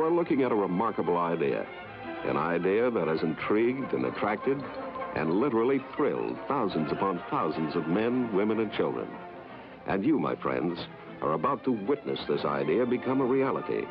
You are looking at a remarkable idea. An idea that has intrigued and attracted and literally thrilled thousands upon thousands of men, women, and children. And you, my friends, are about to witness this idea become a reality.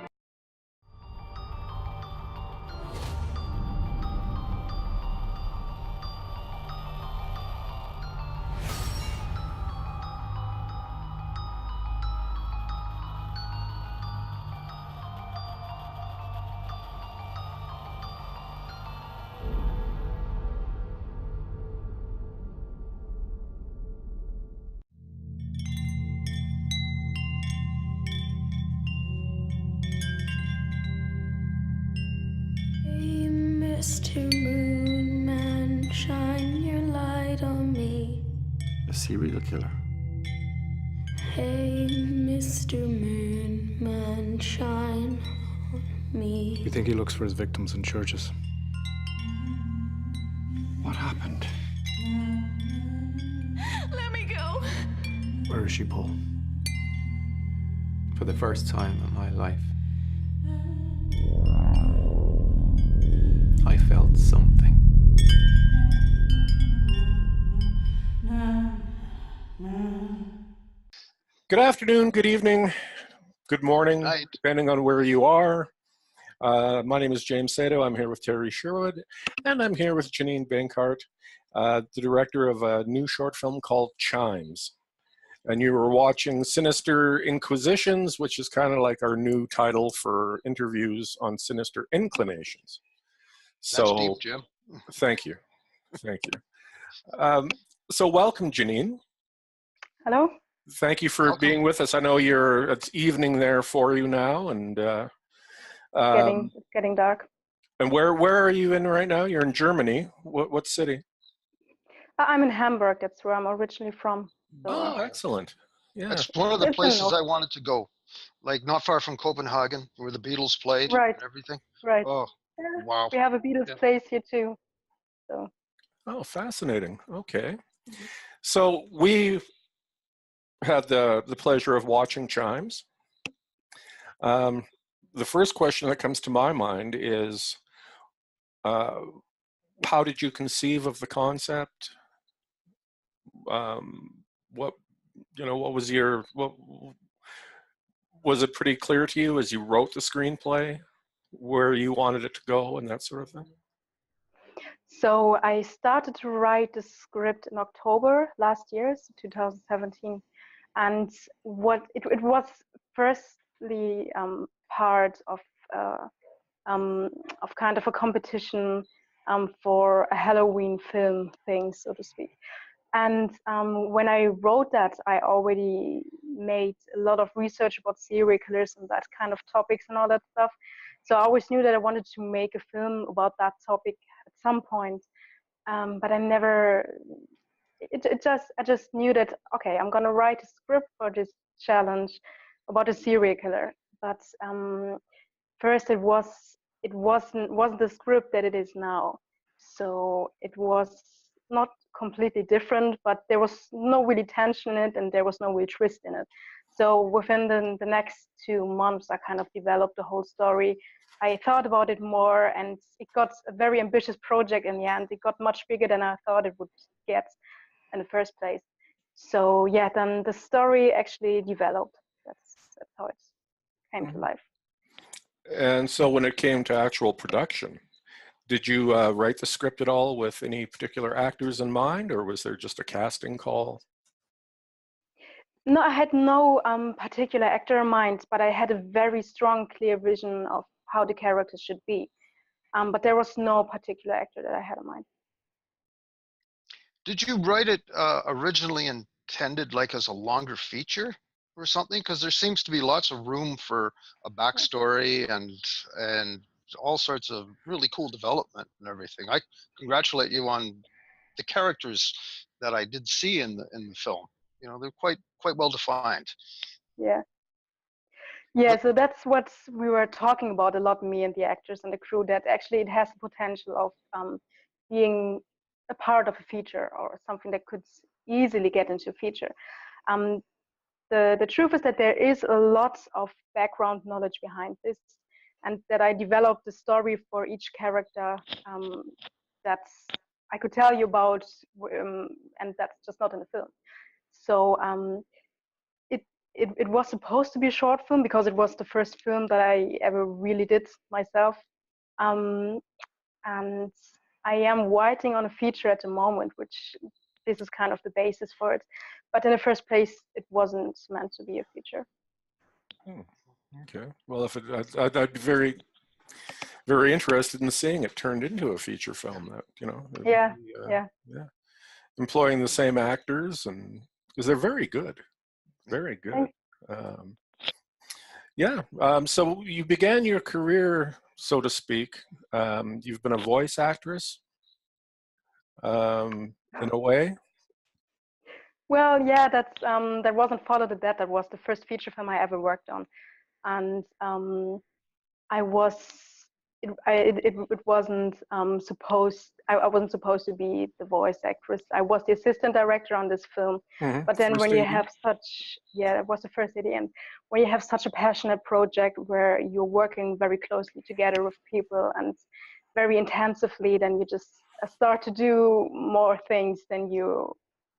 Mr. Moon Man, shine your light on me. A serial killer. Hey, Mr. Moon Man, shine on me. You think he looks for his victims in churches? What happened? Let me go. Where is she, Paul? For the first time in my life, I felt something. Good afternoon, good evening, good morning, depending on where you are. My name is James Sato. I'm here with Terry Sherwood, and I'm here with Jannine Benkhardt, the director of a new short film called Chimes. And you were watching Sinister, Inquisitions, which is kind of like our new title for interviews on Sinister, Inclinations. So, that's deep, Jim. Thank you. Thank you. So welcome, Jannine. Hello. Thank you for being with us. I know it's evening there for you now, and It's getting dark. And where are you in right now? You're in Germany. What city? I'm in Hamburg. That's where I'm originally from. So, oh, excellent. Yeah. It's one of the places I wanted to go, like not far from Copenhagen, where the Beatles played and everything. Right. Oh, yeah. wow. We have a Beatles place here too. So. Oh, fascinating. Okay. So we had the pleasure of watching Chimes. The first question that comes to my mind is, how did you conceive of the concept? Was it pretty clear to you as you wrote the screenplay where you wanted it to go and that sort of thing? So I started to write the script in October last year, so 2017, and it was firstly part of kind of a competition for a Halloween film thing, so to speak. And when I wrote that, I already made a lot of research about serial killers and that kind of topics and all that stuff. So I always knew that I wanted to make a film about that topic at some point. But I never, I just knew that, okay, I'm gonna write a script for this challenge about a serial killer. But first it wasn't the script that it is now. So it was not completely different, but there was no really tension in it and there was no real twist in it. So within the next 2 months, I kind of developed the whole story. I thought about it more and it got a very ambitious project in the end. It got much bigger than I thought it would get in the first place. So yeah, then the story actually developed. That's how it came to life. And so when it came to actual production, did you write the script at all with any particular actors in mind, or was there just a casting call? No, I had no particular actor in mind, but I had a very strong, clear vision of how the characters should be. But there was no particular actor that I had in mind. Did you write it originally intended like as a longer feature or something? Because there seems to be lots of room for a backstory and all sorts of really cool development and everything. I congratulate you on the characters that I did see in the film. You know, they're quite well defined. Yeah. Yeah, so that's what we were talking about a lot, me and the actors and the crew, that actually it has the potential of being a part of a feature or something that could easily get into a feature. The truth is that there is a lot of background knowledge behind this. and that I developed the story for each character that I could tell you about, and that's just not in the film. So it was supposed to be a short film because it was the first film that I ever really did myself. And I am writing on a feature at the moment, which this is kind of the basis for it. But in the first place, it wasn't meant to be a feature. Okay. Well, if I'd be very, very interested in seeing it turned into a feature film. That Yeah. Employing the same actors, and because they're very good, very good. So you began your career, so to speak. You've been a voice actress, in a way. Well, yeah, that's that wasn't Follow the Dead. That was the first feature film I ever worked on, and I was it wasn't supposed. I wasn't supposed to be the voice actress. I was the assistant director on this film. Mm-hmm. But then First when you AD. have such, it was the first AD, and when you have such a passionate project where you're working very closely together with people and very intensively, then you just start to do more things than you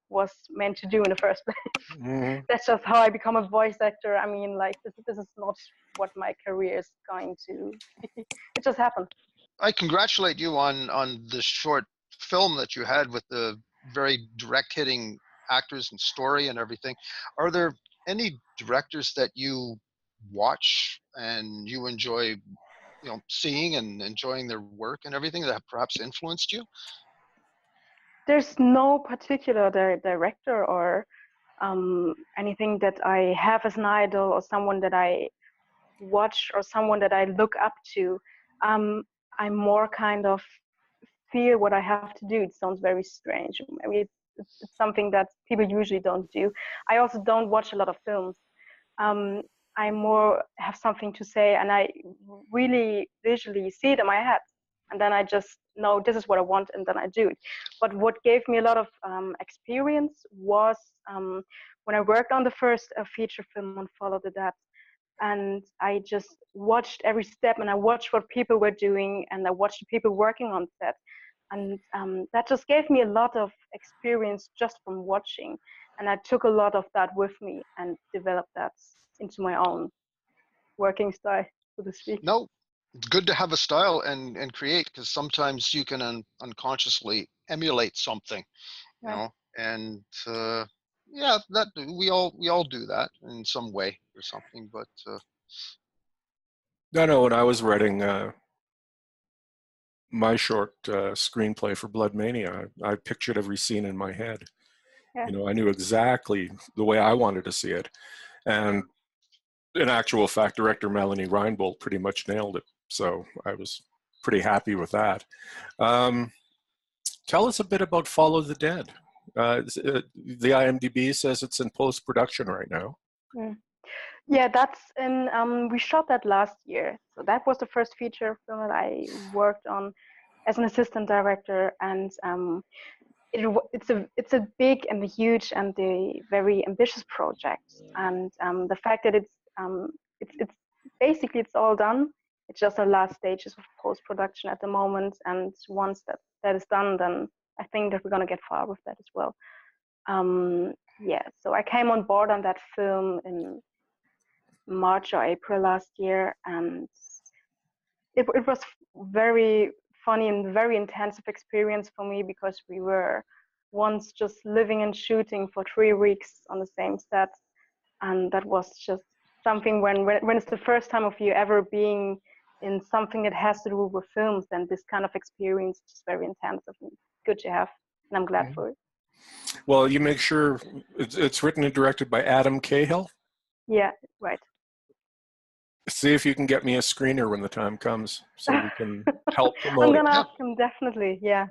was meant to do in the first place. Mm-hmm. That's just how I become a voice actor. I mean, like this is not what my career is going to be. It just happened. I congratulate you on the short film that you had with the very direct hitting actors and story and everything. Are there any directors that you watch and you enjoy, seeing and enjoying their work and everything that have perhaps influenced you? There's no particular director or anything that I have as an idol or someone that I watch or someone that I look up to. I'm more kind of feel what I have to do. It sounds very strange. I mean, it's something that people usually don't do. I also don't watch a lot of films. I more have something to say, and I really visually see it in my head, and then I just know this is what I want, and then I do it. But what gave me a lot of experience was when I worked on the first feature film on Follow the Dead, and I just watched every step, and I watched what people were doing, and I watched the people working on set, and that just gave me a lot of experience just from watching, and I took a lot of that with me and developed that into my own working style, so to speak. No, it's good to have a style and create, because sometimes you can unconsciously emulate something, Right. and yeah, that we all do that in some way or something. But No, when I was writing my short screenplay for Blood Mania, I pictured every scene in my head. Yeah. I knew exactly the way I wanted to see it, and in actual fact, director Melanie Reinbold pretty much nailed it. So I was pretty happy with that. Tell us a bit about Follow the Dead. The IMDb says it's in post-production right now. Yeah, that's in. We shot that last year, so that was the first feature film that I worked on as an assistant director, and it's a big and huge and a very ambitious project, and the fact that it's basically it's all done. It's just the last stages of post-production at the moment, and once that is done, then I think that we're gonna get far with that as well. Yeah, so I came on board on that film in March or April last year, and it was very funny and very intensive experience for me, because we were once just living and shooting for 3 weeks on the same set, and that was just something when it's the first time of you ever being in something that has to do with films, then this kind of experience is very intensive and good to have, and I'm glad for it. Well, you make sure it's written and directed by Adam Cahill. Yeah, right. See if you can get me a screener when the time comes, so we can help promote I'm gonna it. ask him, definitely. Yeah.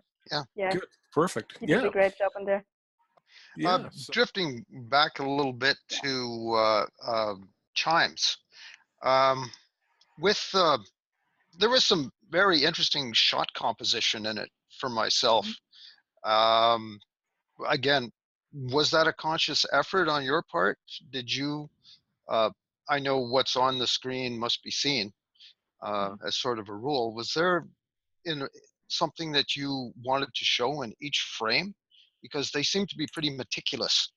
Good. Perfect. He did a great job on there. Drifting back a little bit to Chimes, with there was some very interesting shot composition in it for myself. Again, was that a conscious effort on your part? Did you? I know what's on the screen must be seen, as sort of a rule. Was there something that you wanted to show in each frame? Because they seem to be pretty meticulous.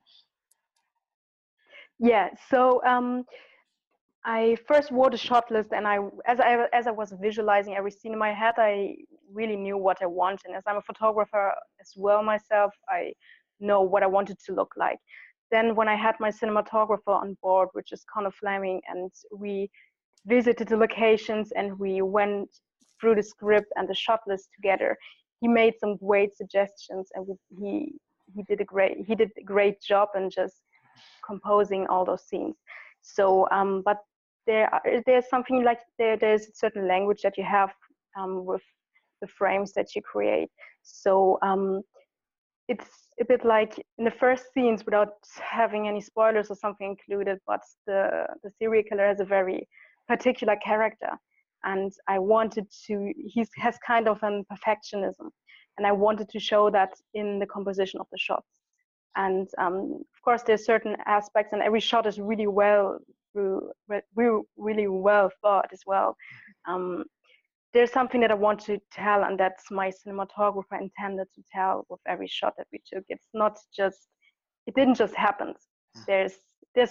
Yeah, so I first wrote a shot list, and as I was visualizing every scene in my head, I really knew what I wanted. And as I'm a photographer as well myself, I know what I wanted to look like. Then when I had my cinematographer on board, which is Connor Fleming, and we visited the locations and we went through the script and the shot list together, he made some great suggestions, and he did a great job in just composing all those scenes. So but there's something like there's a certain language that you have with the frames that you create. So it's a bit like in the first scenes, without having any spoilers or something included, but the serial killer has a very particular character, and I wanted to, he has kind of an perfectionism, and I wanted to show that in the composition of the shots. And of course there's certain aspects, and every shot is really well really well thought as well. There's something that I want to tell, and that's my cinematographer intended to tell with every shot that we took. It's not just, it didn't just happen. There's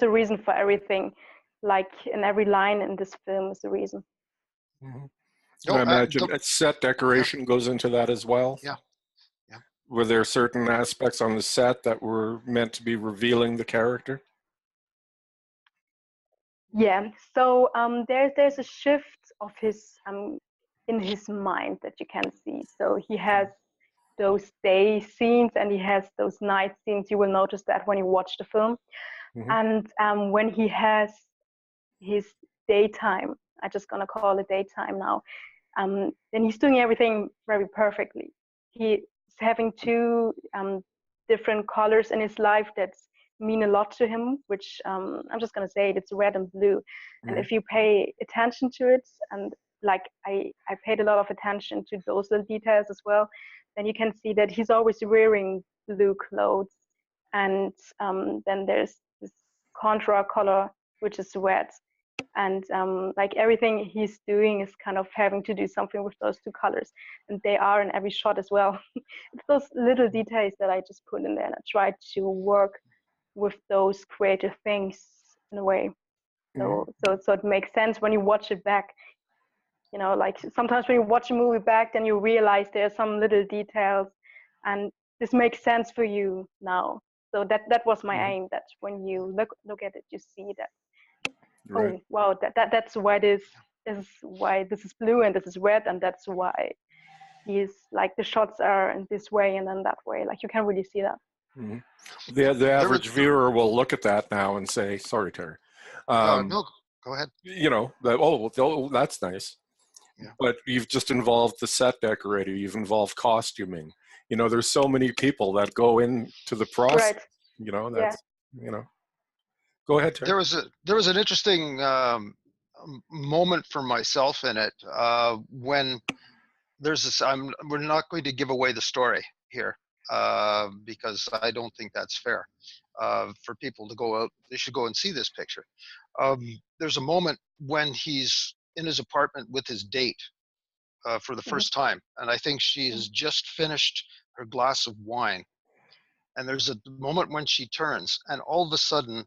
a reason for everything, like in every line in this film is the reason. Mm-hmm. I imagine set decoration goes into that as well. Yeah. Were there certain aspects on the set that were meant to be revealing the character? Yeah, so there's a shift of his in his mind that you can see. So he has those day scenes and he has those night scenes. You will notice that when you watch the film. Mm-hmm. And when he has his daytime, I'm just gonna call it daytime now, then he's doing everything very perfectly. He's having two different colors in his life that mean a lot to him, which I'm just gonna say it's red and blue. Mm-hmm. And if you pay attention to it, and like I paid a lot of attention to those little details as well, then you can see that he's always wearing blue clothes. And then there's this contra color, which is red. And like everything he's doing is kind of having to do something with those two colors, and they are in every shot as well. It's those little details that I just put in there, and I try to work with those creative things in a way. So it makes sense when you watch it back. You know, like sometimes when you watch a movie back, then you realize there's some little details, and this makes sense for you now. So that was my aim. That when you look at it, you see that. Right. Oh wow, that's why this is why this is blue and this is red, and that's why he's like the shots are in this way and then that way. Like you can really see that. Mm-hmm. The average viewer will look at that now and say, "Sorry, Terry." No, go ahead. You know, that's nice. Yeah. But you've just involved the set decorator. You've involved costuming. You know, there's so many people that go into the process. Right. You know, that's you know. Go ahead, Terry. There was an interesting moment for myself in it when there's this. We're not going to give away the story here because I don't think that's fair for people to go out. They should go and see this picture. There's a moment when he's in his apartment with his date for the first time, and I think she has just finished her glass of wine. And there's a moment when she turns, and all of a sudden,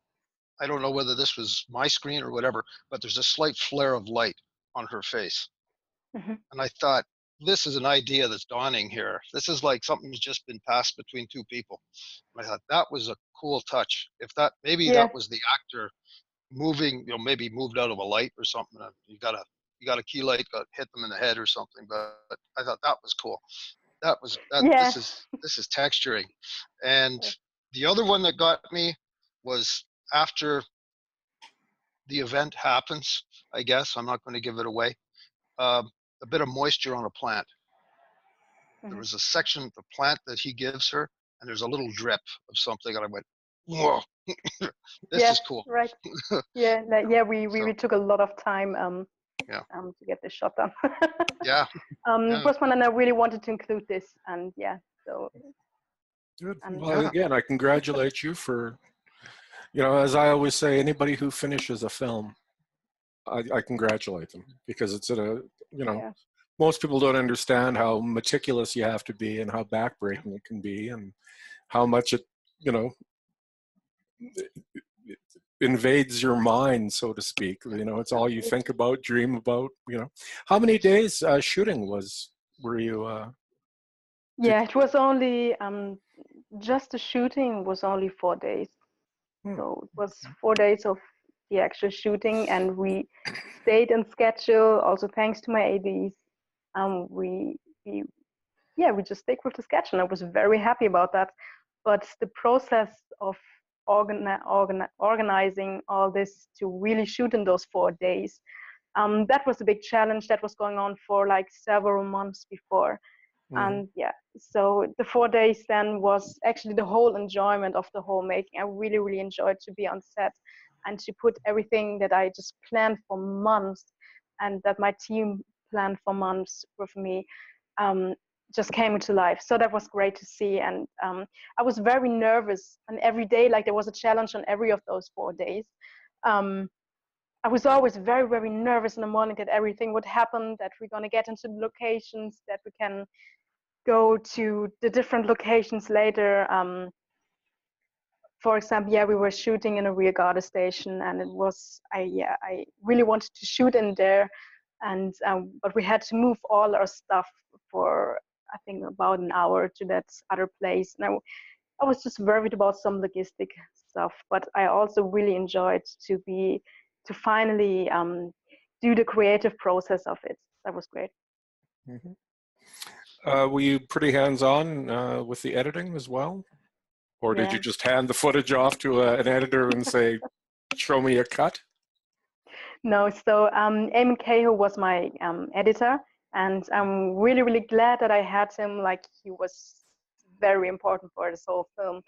I don't know whether this was my screen or whatever, but there's a slight flare of light on her face. Mm-hmm. And I thought, this is an idea that's dawning here. This is like something's just been passed between two people. And I thought that was a cool touch. If that, maybe that was the actor moving, you know, maybe moved out of a light or something. You got a key light, hit them in the head or something. But I thought that was cool. This is texturing. And the other one that got me was after the event happens, I guess, I'm not going to give it away, a bit of moisture on a plant. Mm-hmm. There was a section of the plant that he gives her, and there's a little drip of something, and I went, whoa, this is cool. Right. We took a lot of time to get this shot done. Grossman and I really wanted to include this, and so. Good. Well, again, I congratulate you for, you know, as I always say, anybody who finishes a film I congratulate them, because it's Yeah. most people don't understand how meticulous you have to be and how backbreaking it can be, and how much it, it invades your mind, so to speak. It's all you think about, dream about. How many days shooting were you? Yeah, it was only just the shooting was only 4 days. So it was 4 days of the actual shooting, and we stayed in schedule. Also, thanks to my ADs, we we just stick with the schedule. I was very happy about that. But the process of organizing all this to really shoot in those 4 days, that was a big challenge that was going on for like several months before. And so the 4 days then was actually the whole enjoyment of the whole making. I really, really enjoyed to be on set and to put everything that I just planned for months and that my team planned for months with me, just came into life. So that was great to see. And I was very nervous, and every day, like there was a challenge on every of those 4 days. I was always very, very nervous in the morning that everything would happen, that we're going to get into the locations, that we can go to the different locations later. For example, we were shooting in a rear guard station, and it was, I really wanted to shoot in there, and but we had to move all our stuff for, I think, about an hour to that other place. And I was just worried about some logistic stuff, but I also really enjoyed to finally do the creative process of it. That was great. Were you pretty hands-on with the editing as well? Or did you just hand the footage off to an editor and say, show me a cut? No, so Eamon Cahill was my editor, and I'm really, really glad that I had him. Like, he was very important for this whole film.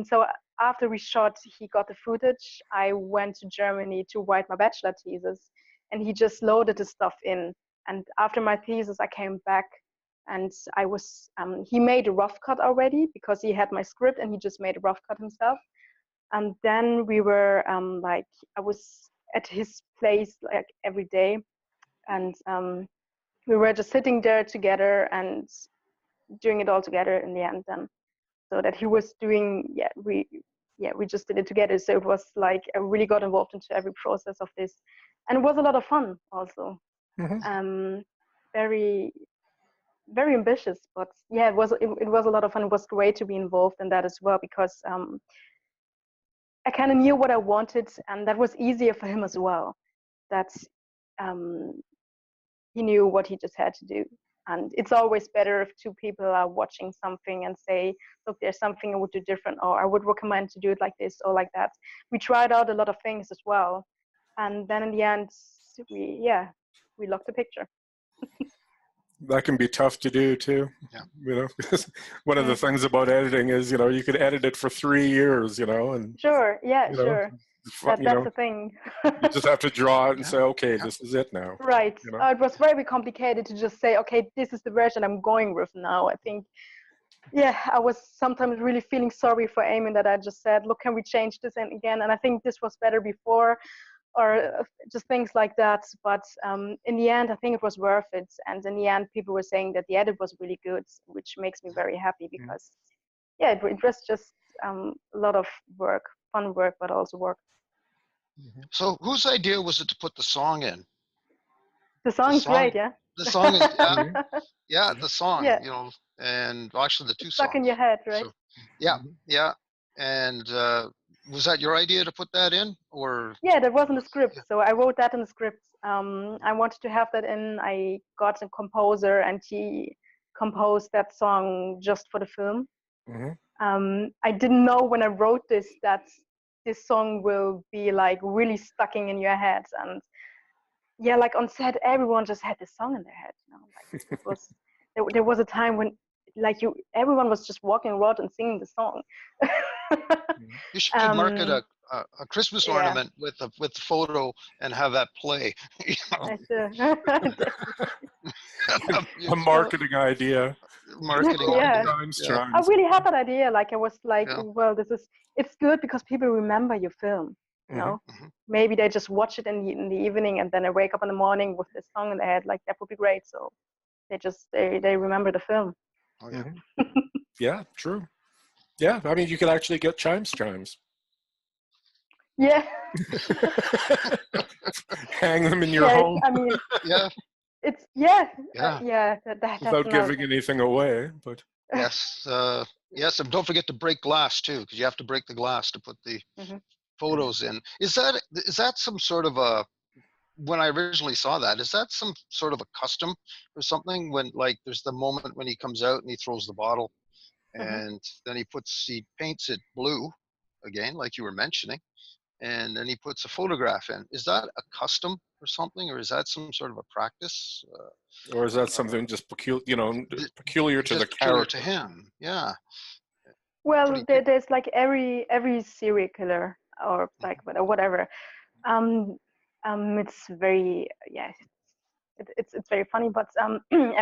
So after we shot, he got the footage. I went to Germany to write my bachelor thesis, and he just loaded the stuff in. And after my thesis, I came back, and I was, he made a rough cut already because he had my script, and he just made a rough cut himself. And then we were like, I was at his place like every day, and we were just sitting there together and doing it all together in the end then. So that he was doing, we just did it together. So it was like, I really got involved into every process of this, and it was a lot of fun also. Very, very ambitious, but it was a lot of fun. It was great to be involved in that as well, because I kind of knew what I wanted, and that was easier for him as well. That he knew what he just had to do. And it's always better if two people are watching something and say, look, there's something I would do different, or I would recommend to do it like this or like that. We tried out a lot of things as well. And then in the end, we locked the picture. That can be tough to do too. Because one of the things about editing is, you could edit it for 3 years, and sure. That's the thing. You just have to draw it and say, okay, this is it now. Right. It was very complicated to just say, okay, this is the version I'm going with now. I think, I was sometimes really feeling sorry for Eamon, that I just said, look, can we change this again? And I think this was better before, or just things like that. But in the end, I think it was worth it. And in the end, people were saying that the edit was really good, which makes me very happy, because it was just a lot of work, fun work, but also work. So whose idea was it to put the song in? The song's great, yeah? The song is, the song, and actually the two songs. Stuck in your head, right? So, And was that your idea to put that in, or? Yeah, that was in the script. So I wrote that in the script. I wanted to have that in. I got a composer, and he composed that song just for the film. I didn't know when I wrote this that this song will be like really stucking in your head. And like on set, everyone just had this song in their head. Like it was, there was a time when like everyone was just walking around and singing the song. You should market a Christmas ornament with the photo and have that play. A marketing idea. Marketing. I really had that idea. Like I was like, well, it's good because people remember your film. You know, Mm-hmm. maybe they just watch it in the evening, and then they wake up in the morning with this song in their head. Like that would be great. So they remember the film. Oh yeah. Yeah, true. Yeah, I mean, you could actually get chimes. Yeah. Hang them in your Yeah. home I mean, Yeah. it's that's without another giving thing. anything away. But Yes. Yes, and don't forget to break glass too, because you have to break the glass to put the Hmm. photos in. Is that some sort of a, when I originally saw that, is that some sort of a custom or something, when like there's the moment when he comes out and he throws the bottle Hmm. and then he paints it blue again, like you were mentioning, and then he puts a photograph in. Is that a custom or something, or is that some sort of a practice? or is that something just peculiar to the Just peculiar to character? him. Yeah. Well, Pretty good. there's like every serial killer or psychopath or whatever. Um, it's very it's very funny, but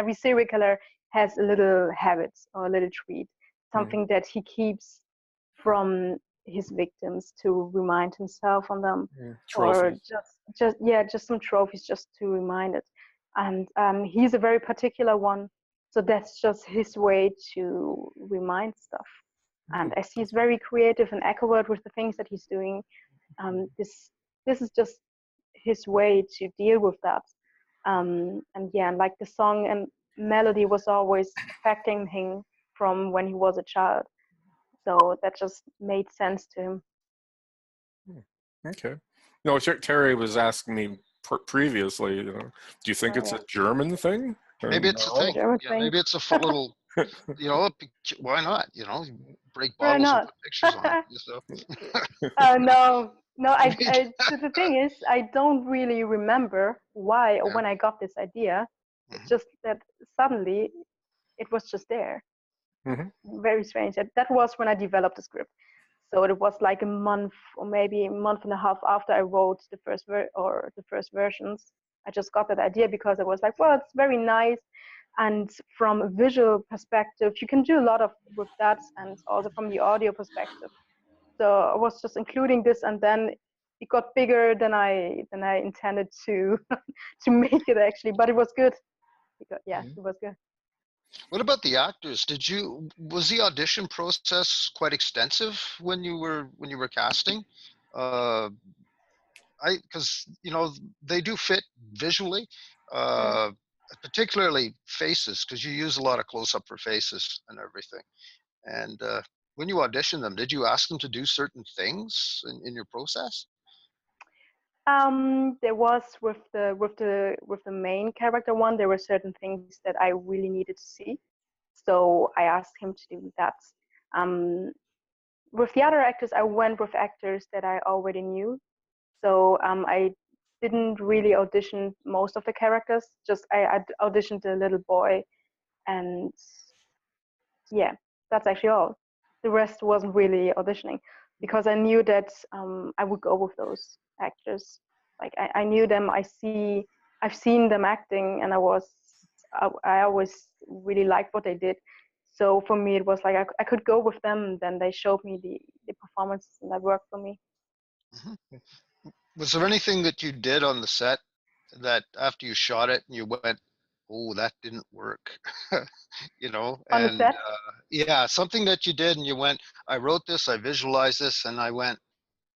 every serial killer has a little habit or a little treat, something that he keeps from his victims to remind himself on them, or Trophy. just some trophies just to remind it. And he's a very particular one, so that's just his way to remind stuff. And as he's very creative and accurate with the things that he's doing, this is just his way to deal with that. And yeah, and like the song and melody was always affecting him from when he was a child, so that just made sense to him. Okay. No, Terry was asking me previously. Do you think Oh it's yeah, a German thing? Maybe it's a it's a No. thing. German Yeah, thing. maybe it's a fun little, why not? Break Why bottles and not? put pictures on it. So. No, no. The thing is, I don't really remember why or Yeah. when I got this idea. It's Mhm. just that suddenly it was just there. Mhm. Very strange. That was when I developed the script. So it was like a month or maybe a month and a half after I wrote the first versions. I just got that idea because I was like, well, it's very nice, and from a visual perspective, you can do a lot of with that, and also from the audio perspective. So I was just including this, and then it got bigger than I intended to to make it actually, but it was good. It was good. What about the actors? Was the audition process quite extensive when you were casting? Uh, because they do fit visually, Mm. uh, particularly faces, because you use a lot of close up for faces and everything. And when you audition them, did you ask them to do certain things in your process? There was with the main character one, there were certain things that I really needed to see, so I asked him to do that. Um, with the other actors, I went with actors that I already knew, so I didn't really audition most of the characters. Just I auditioned the little boy, and yeah, that's actually all. The rest wasn't really auditioning because I knew that I would go with those actors. Like I knew them. I've seen them acting, and I always really liked what they did. So for me, it was like I could go with them. And then they showed me the performance, and that worked for me. Mhm. Was there anything that you did on the set that after you shot it and you went, oh, that didn't work? On the And set, yeah, something that you did and you went, I wrote this, I visualized this, and I went,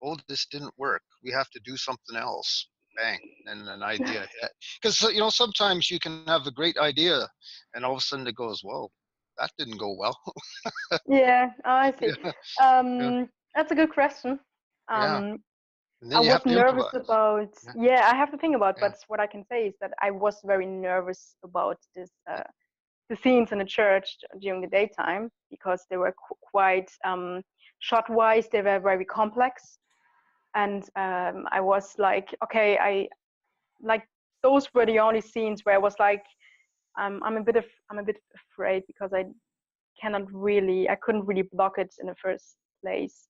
oh, this didn't work. We have to do something else. Bang. And an idea hit. Because, sometimes you can have a great idea and all of a sudden it goes, whoa, that didn't go well. yeah, I see. Yeah. Yeah. That's a good question. Yeah. Um, And I then you was have to nervous improvise. about, Yeah. yeah, I have to think about, Yeah. but what I can say is that I was very nervous about the scenes in the church during the daytime because they were quite, shot-wise, they were very complex. And I was like, okay, like, those were the only scenes where I was like, I'm a bit afraid because I couldn't really block it in the first place.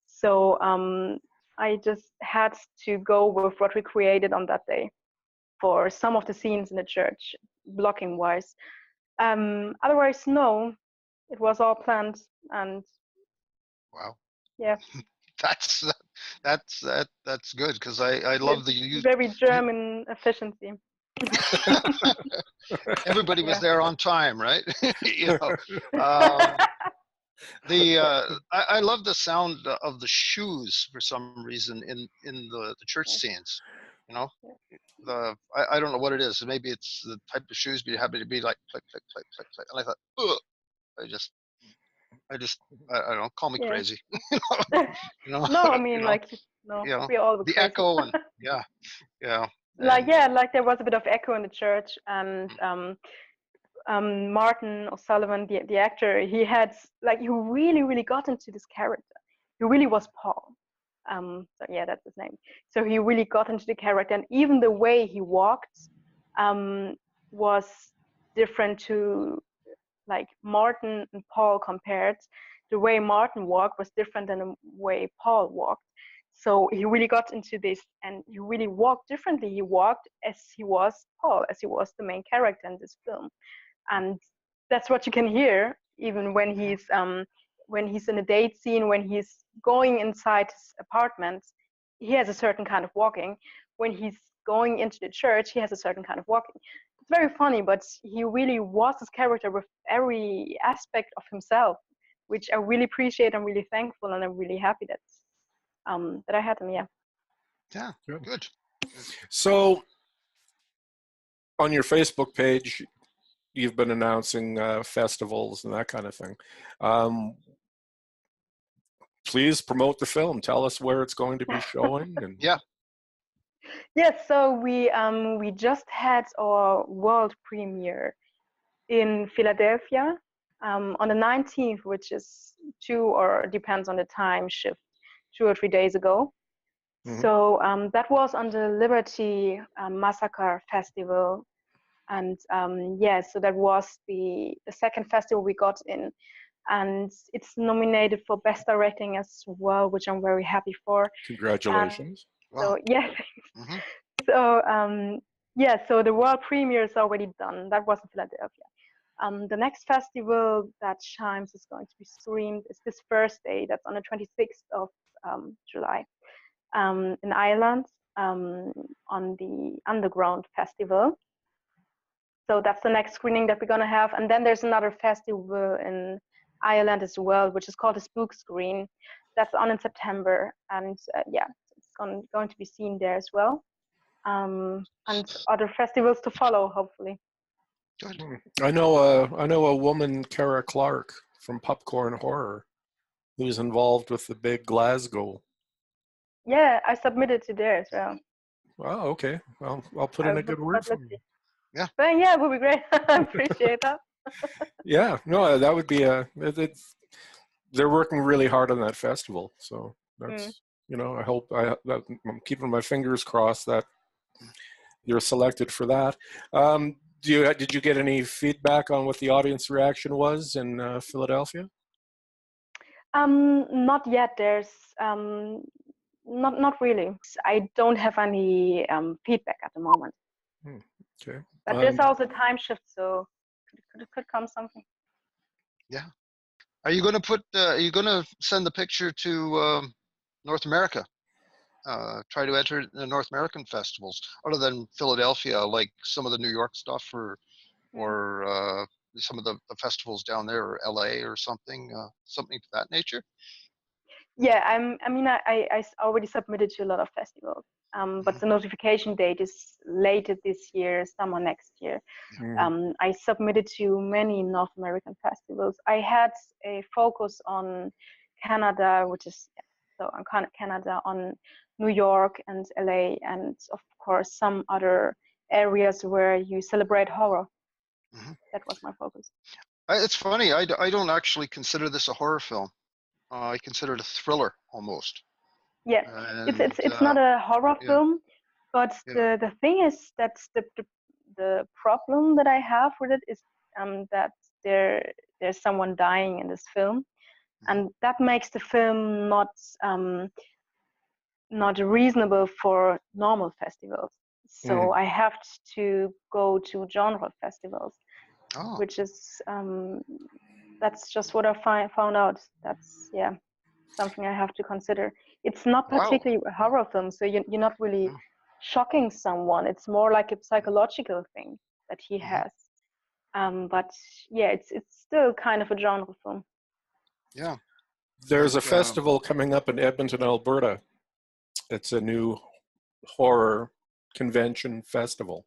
So I just had to go with what we created on that day for some of the scenes in the church, blocking wise. Otherwise, no, it was all planned, and Wow. yeah. That's That's good because I love the use. Very German efficiency. Everybody was Yeah. there on time, right? Um, I love the sound of the shoes for some reason in the church scenes. I don't know what it is. Maybe it's the type of shoes, but you happen to be like click click click click click. And I thought, ugh, I don't know. Call me Yeah. crazy. No, I mean, we all were the crazy. echo and yeah. Like there was a bit of echo in the church, and Martin O'Sullivan, the actor, he really got into this character. He really was Paul. So yeah, that's his name. So he really got into the character, and even the way he walked was different to like Martin and Paul compared. The way Martin walked was different than the way Paul walked. So he really got into this, and he really walked differently. He walked as he was Paul, as he was the main character in this film, and that's what you can hear even when he's in a date scene, when he's going inside his apartment. He has a certain kind of walking. When he's going into the church, he has a certain kind of walking. It's very funny, but he really was his character with every aspect of himself, which I really appreciate. I'm really thankful, and I'm really happy that I had him. Yeah, good. So on your Facebook page, you've been announcing festivals and that kind of thing. Please promote the film. Tell us where it's going to be showing. And Yes, so we just had our world premiere in Philadelphia on the 19th, which is depends on the time shift, 2 or 3 days ago. Mm-hmm. So that was on the Liberty Massacre Festival. And so that was the second festival we got in. And it's nominated for Best Directing as well, which I'm very happy for. Congratulations. So yeah, mm-hmm. So the world premiere is already done. That was in Philadelphia. The next festival that Chimes is going to be screened is this Thursday. That's on the 26th of July in Ireland on the Underground Festival. So that's the next screening that we're going to have. And then there's another festival in Ireland as well, which is called the Spook Screen. That's on in September. And it's going to be seen there as well. And other festivals to follow, hopefully. Good. I know a woman, Cara Clark, from Popcorn Horror, who's involved with the big Glasgow. Yeah, I submitted to there as well. Oh, okay. Well, I'll put in a good word for you. Yeah. But yeah, it would be great. I appreciate that. Yeah, no, that would be they're working really hard on that festival. So that's, I hope I'm keeping my fingers crossed that you're selected for that. Did you get any feedback on what the audience reaction was in Philadelphia? Not yet. There's not really. I don't have any feedback at the moment. Okay. But there's also time shift, so it could come something. Yeah. Are you going to send the picture to North America? Try to enter the North American festivals, other than Philadelphia, like some of the New York stuff, or some of the festivals down there, or LA, or something to that nature. Yeah, I already submitted to a lot of festivals, but the notification date is later this year, summer next year. I submitted to many North American festivals. I had a focus on Canada, which is on Canada, on New York and LA, and of course some other areas where you celebrate horror. That was my focus. It's funny. I don't actually consider this a horror film. I consider it a thriller almost. Yeah, it's not a horror film, but the thing is that's the problem that I have with it is that there's someone dying in this film, and that makes the film not reasonable for normal festivals. So I have to go to genre festivals, which is that's just what I found out. That's something I have to consider. It's not Wow. particularly a horror film, so you're not really shocking someone. It's more like a psychological thing that he has. But yeah, it's still kind of a genre film. Yeah. There's a And, festival coming up in Edmonton, Alberta. It's a new horror convention festival.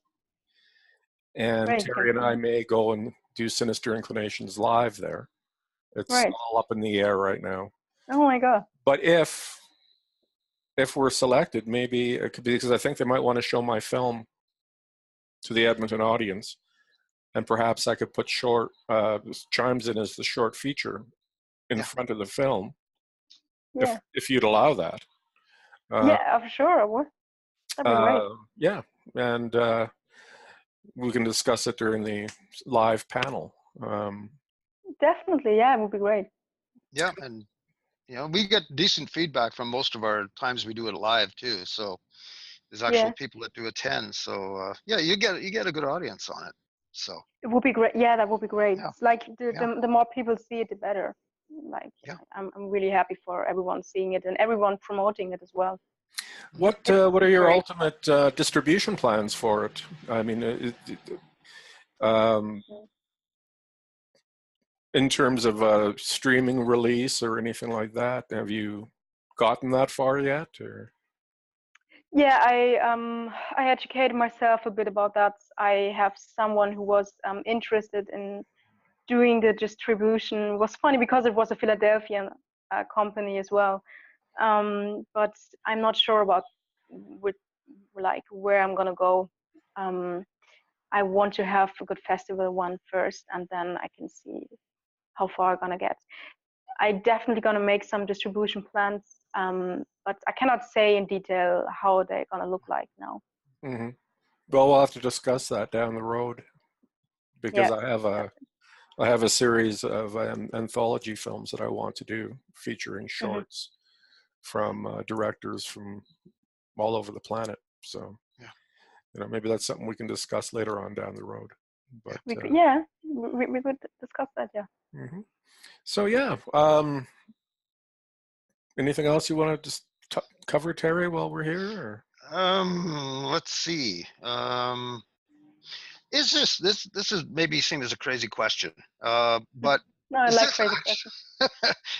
And Right, Terry and I may go and do Sinister Inclinations live there. It's right. all up in the air right now. Oh my God. But if we're selected, maybe it could be, because I think they might want to show my film to the Edmonton audience, and perhaps I could put Chimes in as the short feature in front of the film, Yeah. if you'd allow that. Yeah, for sure I would. That'd be great. Yeah, and we can discuss it during the live panel. Definitely, yeah, it would be great. yeah, and we get decent feedback from most of our times we do it live too. So there's actual people that do attend. So yeah, you get a good audience on it. So it would be great. Yeah, that would be great. Yeah. It's like the more people see it, the better. Like I'm really happy for everyone seeing it and everyone promoting it as well. What are your ultimate distribution plans for it? I mean, in terms of streaming release or anything like that, have you gotten that far yet? Or? Yeah, I educated myself a bit about that. I have someone who was interested in doing the distribution. It was funny because it was a Philadelphian company as well. But I'm not sure about where I'm gonna go. I want to have a good festival one first, and then I can see how far I'm gonna get. I definitely gonna make some distribution plans, but I cannot say in detail how they're gonna look like now. Mm-hmm. Well, we'll have to discuss that down the road, because I have a series of anthology films that I want to do, featuring shorts from directors from all over the planet. So, maybe that's something we can discuss later on down the road. But we could discuss that. Yeah. Mm-hmm. So yeah, anything else you want to just cover, Terry, while we're here? Or? Let's see. Is this is maybe seen as a crazy question, but no, I like crazy questions.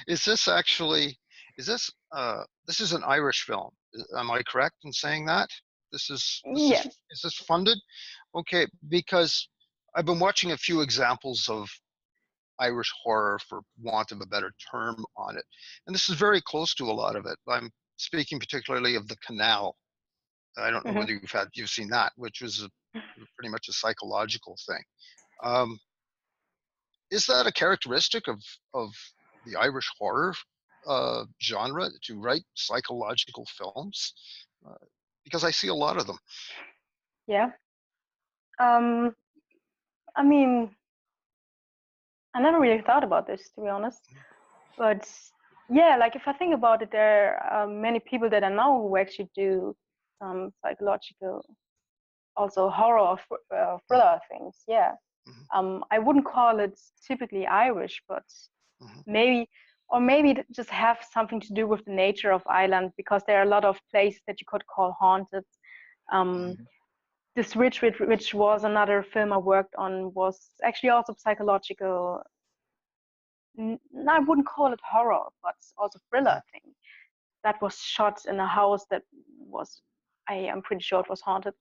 Is this this is an Irish film? Am I correct in saying that? Is this funded? Okay, because I've been watching a few examples of Irish horror, for want of a better term, on it, and this is very close to a lot of it. I'm speaking particularly of The Canal. I don't know whether you've seen that, which was pretty much a psychological thing. Is that a characteristic of the Irish horror genre, to write psychological films? Because I see a lot of them. Yeah. I mean, I never really thought about this, to be honest. But yeah, like if I think about it, there are many people that I know who actually do some psychological, also horror or thriller things. Yeah. I wouldn't call it typically Irish, but maybe it just have something to do with the nature of Ireland, because there are a lot of places that you could call haunted. The Switch, which was another film I worked on, was actually also psychological. I wouldn't call it horror, but also thriller thing. That was shot in a house that was, I am pretty sure it was haunted.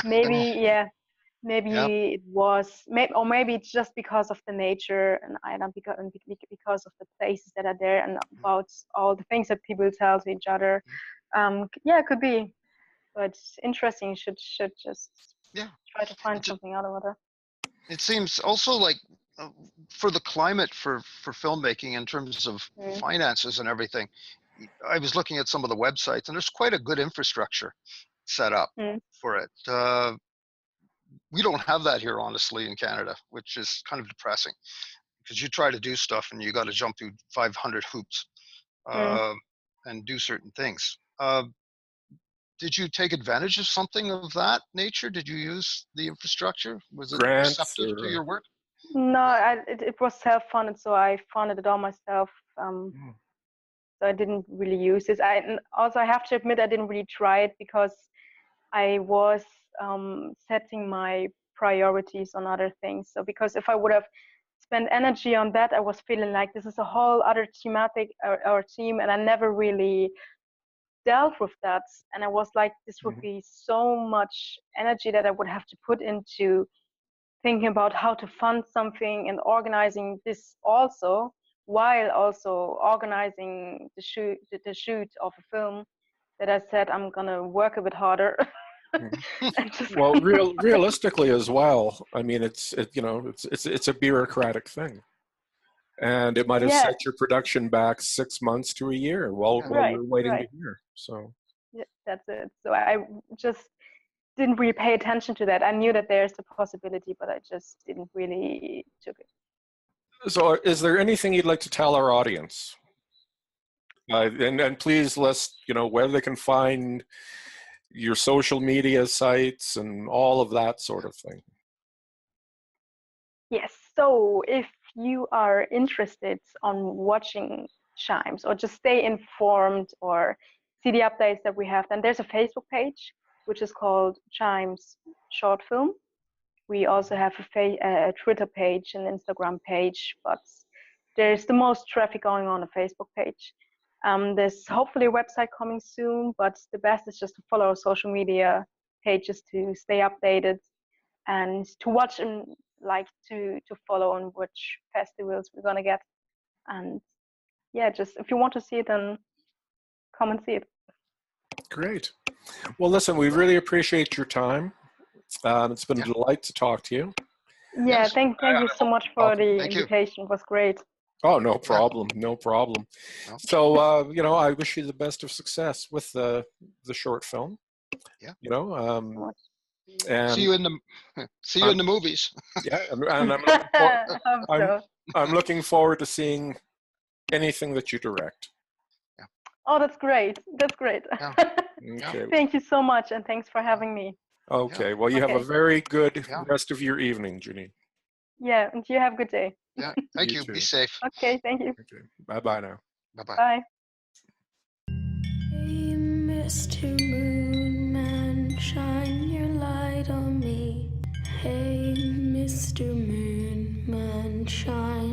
Maybe it was, maybe it's just because of the nature and Ireland, because of the places that are there and about all the things that people tell to each other. Yeah, it could be, but it's interesting. You should just try to find something out of it. It seems also like for the climate for filmmaking in terms of finances and everything, I was looking at some of the websites, and there's quite a good infrastructure set up for it. We don't have that here, honestly, in Canada, which is kind of depressing, because you try to do stuff and you got to jump through 500 hoops and do certain things. Did you take advantage of something of that nature? Did you use the infrastructure? Was it receptive to your work? No, it was self-funded, so I funded it all myself. so I didn't really use this. And also I have to admit I didn't really try it because I was setting my priorities on other things. So because if I would have spent energy on that, I was feeling like this is a whole other thematic or theme, and I never really dealt with that. And I was like, this would be so much energy that I would have to put into thinking about how to fund something and organizing this also, while also organizing the shoot of a film, that I said I'm gonna work a bit harder. Well, realistically as well, I mean, it's a bureaucratic thing, and it might have set your production back 6 months to a year while you're waiting to hear. So yeah, that's it. So I just didn't really pay attention to that. I knew that there's a possibility, but I just didn't really took it. So is there anything you'd like to tell our audience? And please list, where they can find your social media sites and all of that sort of thing. Yes, so if you are interested on watching Chimes or just stay informed or see the updates that we have, then there's a Facebook page which is called Chimes Short Film. We also have a Twitter page and Instagram page, but there's the most traffic going on the Facebook page. There's hopefully a website coming soon, but the best is just to follow our social media pages to stay updated and to watch and to follow on which festivals we're gonna get. And yeah, just if you want to see it, then come and see it. Great. Well, listen, we really appreciate your time. It's been a delight to talk to you. Yeah, yes. Thank you so much for the invitation. It was great. Oh, no problem. No problem. No. So, I wish you the best of success with the short film. Yeah. And see you in the movies. Yeah, and I'm looking forward to seeing anything that you direct. Yeah. Oh, that's great. That's great. Yeah. Okay. Thank you so much, and thanks for having me. Okay. Well, you have a very good rest of your evening, Jannine. Yeah, and you have a good day. Yeah. Thank you. Be safe. Okay. Thank you. Okay. Bye-bye now. Bye-bye. Bye. Hey, Mr. Moon Man, shine your light on me. Hey, Mr. Moon Man, shine